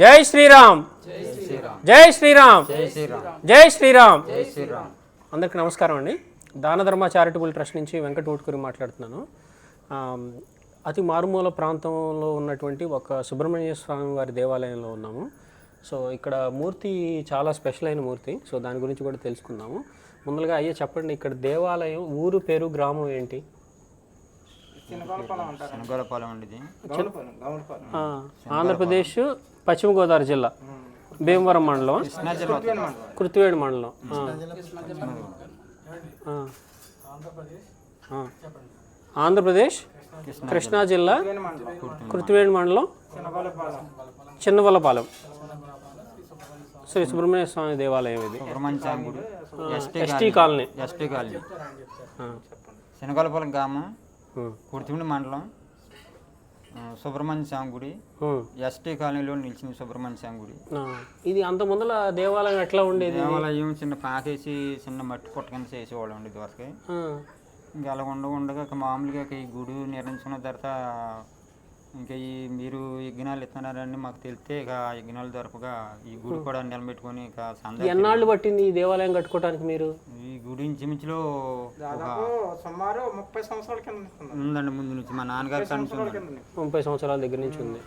జై శ్రీరామ్, జై శ్రీరామ్, జై శ్రీరామ్. అందరికీ నమస్కారం అండి. దాన ధర్మ చారిటబుల్ ట్రస్ట్ నుంచి వెంకట ఊటుకూరి మాట్లాడుతున్నాను. అతి మారుమూల ప్రాంతంలో ఉన్నటువంటి ఒక సుబ్రహ్మణ్య స్వామి వారి దేవాలయంలో ఉన్నాము. సో ఇక్కడ మూర్తి చాలా స్పెషల్ అయిన మూర్తి. సో దాని గురించి కూడా తెలుసుకుందాము. ముందుగా అయ్యే చెప్పండి, ఇక్కడ దేవాలయం ఊరు పేరు గ్రామం ఏంటి? ఆంధ్రప్రదేశ్ పశ్చిమ గోదావరి జిల్లా భీమవరం మండలం, కృత్తివేడు మండలం. ఆంధ్రప్రదేశ్ కృష్ణా జిల్లా కృత్తివేడు మండలం చిన్నవలపాలెం శ్రీ సుబ్రహ్మణ్య స్వామి దేవాలయం. ఇది ఎస్టీ కాలనీ. శనగలపాలెం గ్రామం, కుర్తిమిడి మండలం, సుబ్రహ్మణ్య స్వామి గుడి, ఎస్టీ కాలనీలో నిలిచింది సుబ్రహ్మణ్య స్వామి గుడి. ఇది అంత ముందల దేవాలయం ఎట్లా ఉండేది? దేవాలయం చిన్న పాకేసి చిన్న మట్టి పుట్ట కింద చేసేవాళ్ళం అండి ఇదివరకు. ఇంకా అలా ఉండగా మామూలుగా ఈ గుడి నిర్మించుకున్న తర్వాత ఇంకా మీరు యజ్ఞాలు ఇస్తున్నారని మాకు తెలిస్తే ఇక యజ్ఞాలు దొరకగా ఈ గుడి కూడా నిలబెట్టుకొని ఇక ఎన్నాళ్ళు పట్టింది ఈ దేవాలయం కట్టుకోవడానికి? మీరు ఈ గుడి ఇంచుమించులో సుమారు 30 సంవత్సరాల కింద ఉందండి. ముందు నుంచి మా నాన్నగారు 30 సంవత్సరాల దగ్గర నుంచి ఉంది.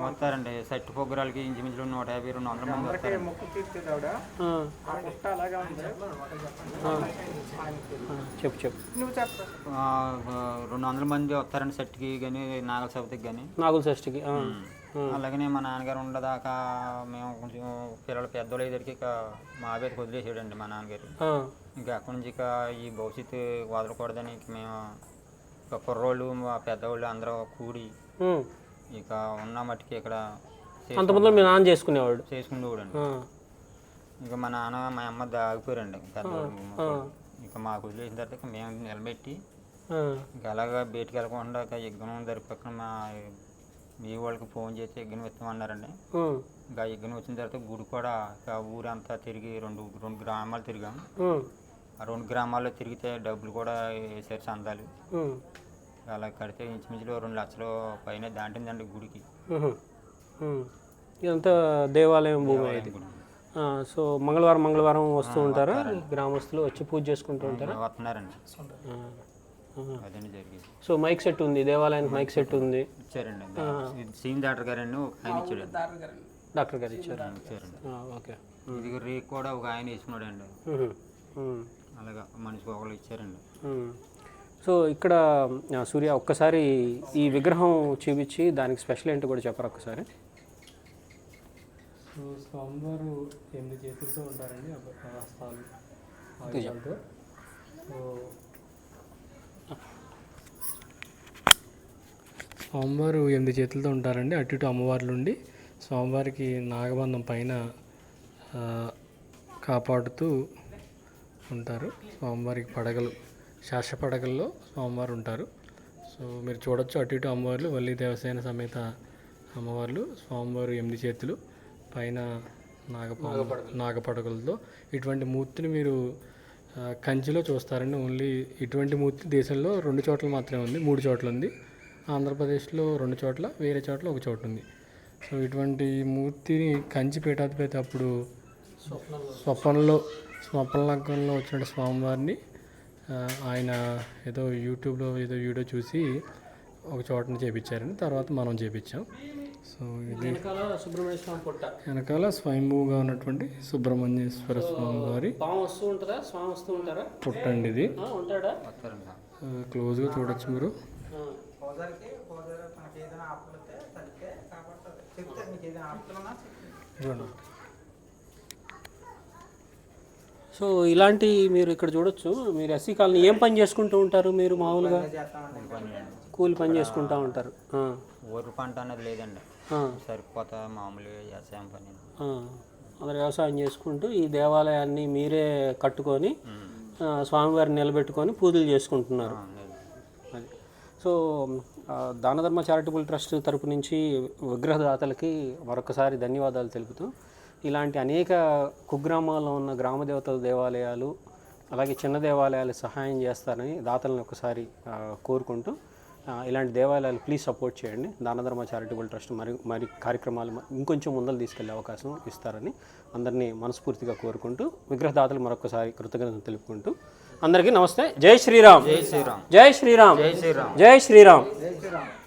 వస్తారండి సట్టు పొగ్గురాలకి ఇంచుమించులో 150-200 మంది వస్తారు. చెప్పు 200 మంది వస్తారండి సెట్కి కానీ నాగల చవితికి కానీ. నాగుల షష్ఠికి. అలాగనే మా నాన్నగారు ఉండదాకా మేము కొంచెం పిల్లలు పెద్దోళ్ళు అయ్యేసరికి ఇక మా వేదిక వదిలేసాడండి మా నాన్నగారు. ఇంకా అక్కడి నుంచి ఇక ఈ భవిష్యత్తు వదలకూడదని మేము ఇక కుర్రోళ్ళు మా పెద్దవాళ్ళు అందరూ కూడి ఇక ఉన్న మట్టికి ఇక్కడ అంతమంది మీ నాన్న చేసుకునేవాడు అండి. ఇక మా నాన్న మా అమ్మ ఆగిపోయారండి పెద్దవాళ్ళు. ఇక మాకు వదిలేసిన తర్వాత మేము నిలబెట్టి ఇంకా అలాగా బయటికి వెళ్ళకుండా యజ్ఞం జరిపక్కన మీ వాళ్ళకి ఫోన్ చేసి యజ్ఞం ఇస్తామన్నారండి. ఇంకా యజ్ఞం వచ్చిన తర్వాత గుడి కూడా ఇక ఊరంతా తిరిగి రెండు గ్రామాలు తిరిగాము. ఆ 2 గ్రామాల్లో తిరిగితే డబ్బులు కూడా వేసారు చందాలు. అలా కడితే ఇంచుమించులో 2 లక్షల పైన దాటిందండి గుడికి. ఇదంతా దేవాలయం భూమి అయింది. సో మంగళవారం వస్తూ ఉంటారా? గ్రామస్తులు వచ్చి పూజ చేసుకుంటూ ఉంటారా? వస్తున్నారండి. అదండి జరిగింది. సో మైక్ సెట్ ఉంది దేవాలయానికి, మైక్ సెట్ ఉంది. ఇచ్చారండి సీన్ డాక్టర్ గారండి, ఒక ఆయన ఇచ్చాడు. డాక్టర్ గారు ఇచ్చారు. ఓకే. ఇది రేక్ కూడా ఒక ఆయన వేసుకున్నాడు అండి. అలాగా మనిషికి ఒకళ్ళు ఇచ్చారండి. సో ఇక్కడ సూర్య ఒక్కసారి ఈ విగ్రహం చూపించి దానికి స్పెషల్ ఏంటో కూడా చెప్పరా ఒక్కసారి? సో స్వామివారు 8 చేతులతో ఉంటారండి, హస్తాలు ఆయుధాలతో. సో స్వామివారు 8 చేతులతో ఉంటారండి. అటు ఇటు అమ్మవార్లు ఉండి స్వామివారికి నాగబంధం పైన కాపాడుతూ ఉంటారు. స్వామివారికి పడగలు, శాస్త్ర పడగల్లో స్వామివారు ఉంటారు. సో మీరు చూడొచ్చు అటు ఇటు అమ్మవార్లు, వల్లి దేవసేన సమేత అమ్మవార్లు, స్వామివారు 8 చేతులు పైన నాగపడగలతో. ఇటువంటి మూర్తిని మీరు కంచిలో చూస్తారండి. ఓన్లీ ఇటువంటి మూర్తి దేశంలో 2 చోట్ల మాత్రమే ఉంది, 3 చోట్ల ఉంది. ఆంధ్రప్రదేశ్లో 2 చోట్ల, వేరే చోట్ల 1 చోట ఉంది. సో ఇటువంటి మూర్తిని కంచి పీఠాధిపతి అప్పుడు స్వప్నలంకంలో వచ్చిన స్వామివారిని ఆయన ఏదో యూట్యూబ్లో ఏదో వీడియో చూసి ఒక చోటని చేపించారండి. తర్వాత మనం చేపించాం. సో ఇది వెనకాల స్వయంభూగా ఉన్నటువంటి సుబ్రహ్మణ్యేశ్వర స్వామి వారి పుట్టండి. ఇది క్లోజ్గా చూడొచ్చు మీరు. సో ఇలాంటి మీరు ఇక్కడ చూడొచ్చు. మీరు ఎస్సీ కాలనీ ఏం పని చేసుకుంటూ ఉంటారు? మీరు మామూలుగా కూలి పని చేసుకుంటూ ఉంటారు. ఊరు పంట అనేది లేదండి, సరిపోతా మామూలుగా వ్యవసాయం పని. అందరు వ్యవసాయం చేసుకుంటూ ఈ దేవాలయాన్ని మీరే కట్టుకొని స్వామివారిని నిలబెట్టుకొని పూజలు చేసుకుంటున్నారు. అది. సో దానధర్మ చారిటబుల్ ట్రస్ట్ తరపు నుంచి విగ్రహదాతలకి మరొకసారి ధన్యవాదాలు తెలుపుతూ, ఇలాంటి అనేక కుగ్రామాల్లో ఉన్న గ్రామ దేవతల దేవాలయాలు అలాగే చిన్న దేవాలయాలు సహాయం చేస్తారని దాతలను ఒకసారి కోరుకుంటూ ఇలాంటి దేవాలయాలు ప్లీజ్ సపోర్ట్ చేయండి. దానధర్మ చారిటబుల్ ట్రస్ట్ మరి కార్యక్రమాలు ఇంకొంచెం ముందలు తీసుకెళ్లే అవకాశం ఇస్తారని అందరినీ మనస్ఫూర్తిగా కోరుకుంటూ విగ్రహదాతలు మరొకసారి కృతజ్ఞతలు తెలుపుకుంటూ అందరికీ నమస్తే. జై శ్రీరామ్. జై శ్రీరామ్. జై శ్రీరామ్. జై శ్రీరామ్. జై శ్రీరామ్. జై శ్రీరామ్.